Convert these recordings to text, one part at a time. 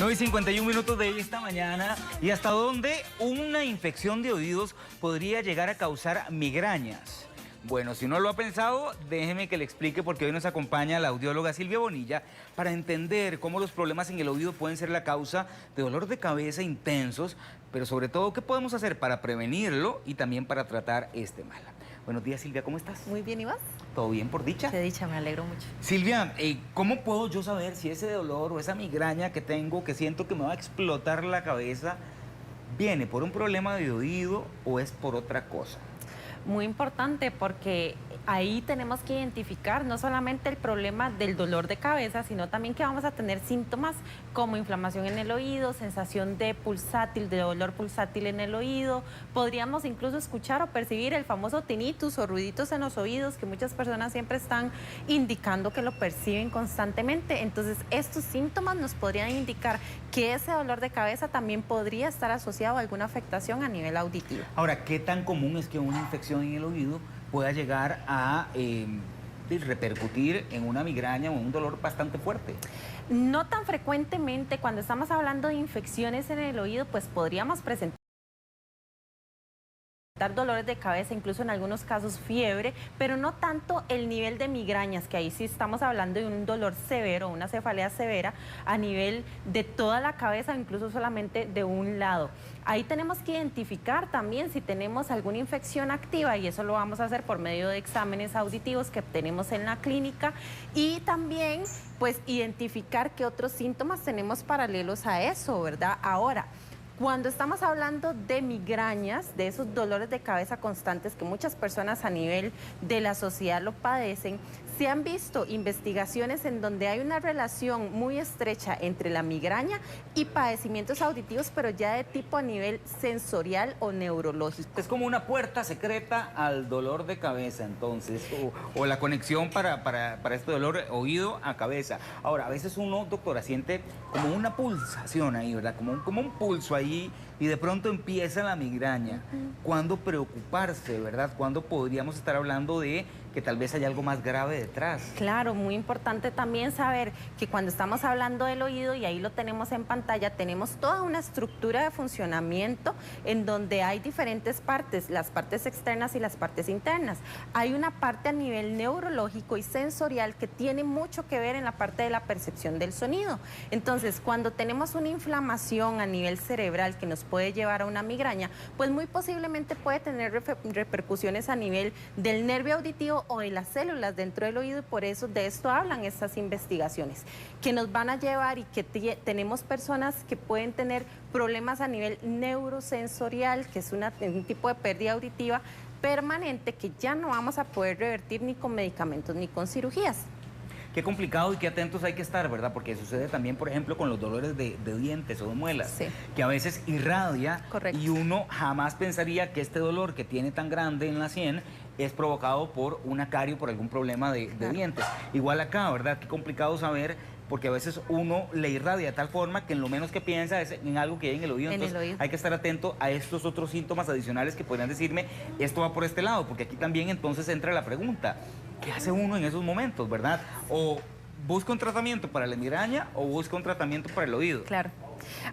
9:51 de esta mañana. ¿Y hasta dónde una infección de oídos podría llegar a causar migrañas? Bueno, si no lo ha pensado, déjeme que le explique, porque hoy nos acompaña la audióloga Silvia Bonilla para entender cómo los problemas en el oído pueden ser la causa de dolor de cabeza intensos, pero sobre todo, ¿qué podemos hacer para prevenirlo y también para tratar este mal? Buenos días, Silvia, ¿cómo estás? Muy bien, ¿y vos? ¿Todo bien, por dicha? Qué dicha, me alegro mucho. Silvia, ¿cómo puedo yo saber si ese dolor o esa migraña que tengo, que siento que me va a explotar la cabeza, viene por un problema de oído o es por otra cosa? Muy importante, porque ahí tenemos que identificar no solamente el problema del dolor de cabeza, sino también que vamos a tener síntomas como inflamación en el oído, sensación de pulsátil, de dolor pulsátil en el oído. Podríamos incluso escuchar o percibir el famoso tinnitus o ruiditos en los oídos, que muchas personas siempre están indicando que lo perciben constantemente. Entonces, estos síntomas nos podrían indicar que ese dolor de cabeza también podría estar asociado a alguna afectación a nivel auditivo. Ahora, ¿qué tan común es que una infección en el oído pueda llegar a repercutir en una migraña o un dolor bastante fuerte? No tan frecuentemente. Cuando estamos hablando de infecciones en el oído, pues podríamos presentar dolores de cabeza, incluso en algunos casos fiebre, pero no tanto el nivel de migrañas, que ahí sí estamos hablando de un dolor severo, una cefalea severa a nivel de toda la cabeza o incluso solamente de un lado. Ahí tenemos que identificar también si tenemos alguna infección activa, y eso lo vamos a hacer por medio de exámenes auditivos que obtenemos en la clínica, y también pues identificar qué otros síntomas tenemos paralelos a eso, ¿verdad? Ahora, cuando estamos hablando de migrañas, de esos dolores de cabeza constantes que muchas personas a nivel de la sociedad lo padecen, se han visto investigaciones en donde hay una relación muy estrecha entre la migraña y padecimientos auditivos, pero ya de tipo a nivel sensorial o neurológico. Es como una puerta secreta al dolor de cabeza, entonces, o la conexión para este dolor oído a cabeza. Ahora, a veces uno, doctora, siente como una pulsación ahí, ¿verdad? Como un pulso ahí, y de pronto empieza la migraña. ¿Cuándo preocuparse, verdad? ¿Cuándo podríamos estar hablando de que tal vez hay algo más grave detrás? Claro, muy importante también saber que cuando estamos hablando del oído, y ahí lo tenemos en pantalla, tenemos toda una estructura de funcionamiento en donde hay diferentes partes, las partes externas y las partes internas. Hay una parte a nivel neurológico y sensorial que tiene mucho que ver en la parte de la percepción del sonido. Entonces, cuando tenemos una inflamación a nivel cerebral que nos puede llevar a una migraña, pues muy posiblemente puede tener repercusiones a nivel del nervio auditivo o de las células dentro del oído, y por eso de esto hablan estas investigaciones, que nos van a llevar, y que tenemos personas que pueden tener problemas a nivel neurosensorial, que es un tipo de pérdida auditiva permanente que ya no vamos a poder revertir ni con medicamentos ni con cirugías. Qué complicado y qué atentos hay que estar, ¿verdad? Porque sucede también, por ejemplo, con los dolores de dientes o de muelas, Sí, que a veces irradia. correcto. Y uno jamás pensaría que este dolor que tiene tan grande en la sien es provocado por una carie o por algún problema de dientes. Igual acá, ¿verdad? Qué complicado saber, porque a veces uno le irradia de tal forma que en lo menos que piensa es en algo que hay en el oído. Entonces hay que estar atento a estos otros síntomas adicionales que podrían decirme, esto va por este lado, porque aquí también entonces entra la pregunta, ¿qué hace uno en esos momentos, verdad? O busca un tratamiento para la migraña o busca un tratamiento para el oído. Claro.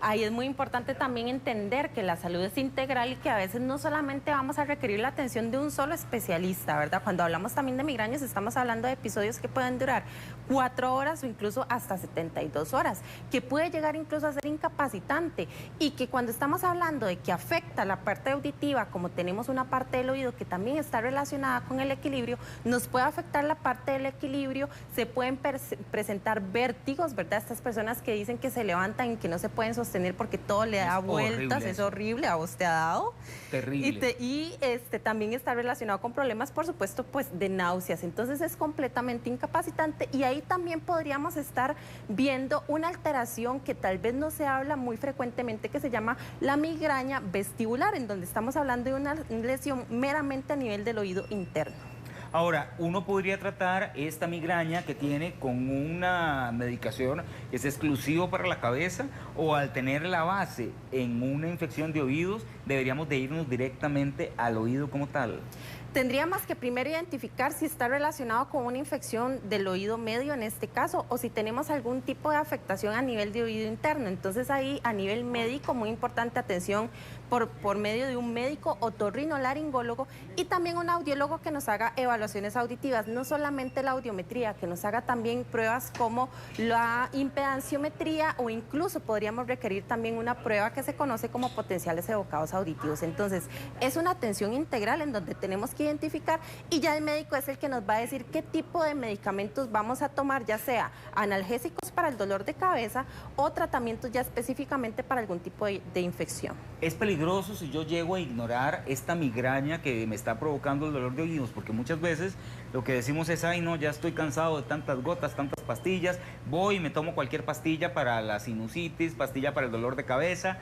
Ahí es muy importante también entender que la salud es integral y que a veces no solamente vamos a requerir la atención de un solo especialista, ¿verdad? Cuando hablamos también de migrañas, estamos hablando de episodios que pueden durar 4 horas o incluso hasta 72 horas, que puede llegar incluso a ser incapacitante, y que cuando estamos hablando de que afecta la parte auditiva, como tenemos una parte del oído que también está relacionada con el equilibrio, nos puede afectar la parte del equilibrio, se pueden presentar vértigos, ¿verdad? Estas personas que dicen que se levantan y que no se pueden sostener porque todo le da vueltas, es horrible, a vos te ha dado. Terrible. Y también está relacionado con problemas, por supuesto, pues de náuseas. Entonces es completamente incapacitante, y ahí también podríamos estar viendo una alteración que tal vez no se habla muy frecuentemente, que se llama la migraña vestibular, en donde estamos hablando de una lesión meramente a nivel del oído interno. Ahora, uno podría tratar esta migraña que tiene con una medicación que es exclusivo para la cabeza, o al tener la base en una infección de oídos, deberíamos de irnos directamente al oído como tal. Tendríamos que primero identificar si está relacionado con una infección del oído medio en este caso o si tenemos algún tipo de afectación a nivel de oído interno. Entonces ahí a nivel médico muy importante atención por medio de un médico otorrinolaringólogo y también un audiólogo que nos haga evaluaciones auditivas, no solamente la audiometría, que nos haga también pruebas como la impedanciometría o incluso podríamos requerir también una prueba que se conoce como potenciales evocados auditivos. Entonces es una atención integral en donde tenemos que identificar y ya el médico es el que nos va a decir qué tipo de medicamentos vamos a tomar, ya sea analgésicos para el dolor de cabeza o tratamientos ya específicamente para algún tipo de infección. Es peligroso si yo llego a ignorar esta migraña que me está provocando el dolor de oídos, porque muchas veces lo que decimos es, ay no, ya estoy cansado de tantas gotas, tantas pastillas, voy y me tomo cualquier pastilla para la sinusitis, pastilla para el dolor de cabeza,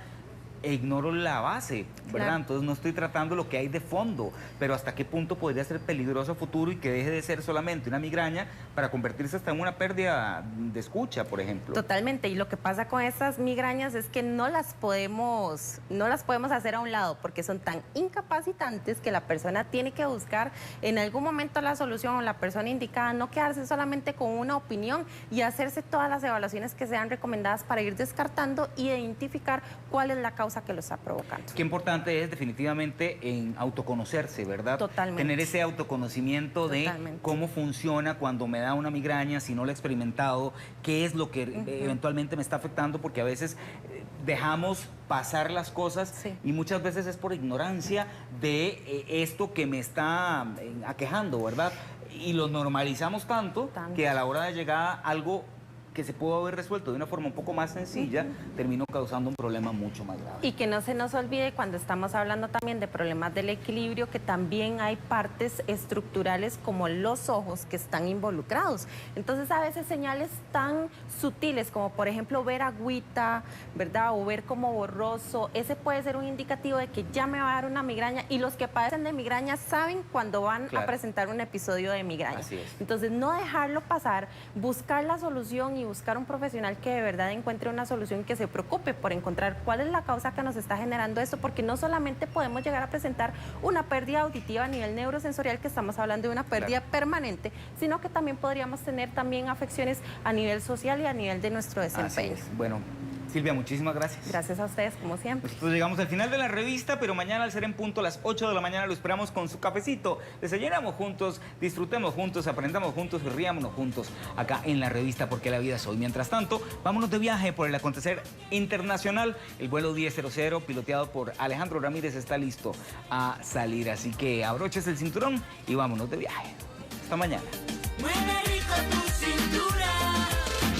e ignoro la base, ¿verdad? Claro. Entonces no estoy tratando lo que hay de fondo, pero hasta qué punto podría ser peligroso a futuro y que deje de ser solamente una migraña para convertirse hasta en una pérdida de escucha, por ejemplo. Totalmente, y lo que pasa con estas migrañas es que no las podemos hacer a un lado porque son tan incapacitantes que la persona tiene que buscar en algún momento la solución o la persona indicada, no quedarse solamente con una opinión y hacerse todas las evaluaciones que sean recomendadas para ir descartando y identificar cuál es la causa que lo está provocando. Qué importante es definitivamente en autoconocerse, ¿verdad? Totalmente. Tener ese autoconocimiento de cómo funciona cuando me da una migraña, si no lo he experimentado, qué es lo que eventualmente me está afectando, porque a veces dejamos pasar las cosas y muchas veces es por ignorancia de esto que me está aquejando, ¿verdad? Y lo normalizamos tanto que a la hora de llegar a algo que se pudo haber resuelto de una forma un poco más sencilla, terminó causando un problema mucho más grave. Y que no se nos olvide cuando estamos hablando también de problemas del equilibrio, que también hay partes estructurales como los ojos que están involucrados. Entonces a veces señales tan sutiles como por ejemplo ver agüita, ¿verdad? O ver como borroso, ese puede ser un indicativo de que ya me va a dar una migraña y los que padecen de migraña saben cuando van a presentar un episodio de migraña. Así es. Entonces no dejarlo pasar, buscar la solución y buscar un profesional que de verdad encuentre una solución, que se preocupe por encontrar cuál es la causa que nos está generando esto, porque no solamente podemos llegar a presentar una pérdida auditiva a nivel neurosensorial, que estamos hablando de una pérdida permanente, sino que también podríamos tener también afecciones a nivel social y a nivel de nuestro desempeño. Así es. Bueno, Silvia, muchísimas gracias. Gracias a ustedes, como siempre. Pues llegamos al final de la revista, pero mañana al ser en punto a las 8 de la mañana lo esperamos con su cafecito. Desayunamos juntos, disfrutemos juntos, aprendamos juntos y riámonos juntos acá en la revista Porque la Vida es Hoy. Mientras tanto, vámonos de viaje por el acontecer internacional. El vuelo 1000, piloteado por Alejandro Ramírez, está listo a salir. Así que abroches el cinturón y vámonos de viaje. Hasta mañana. Mueve rico tu cintura.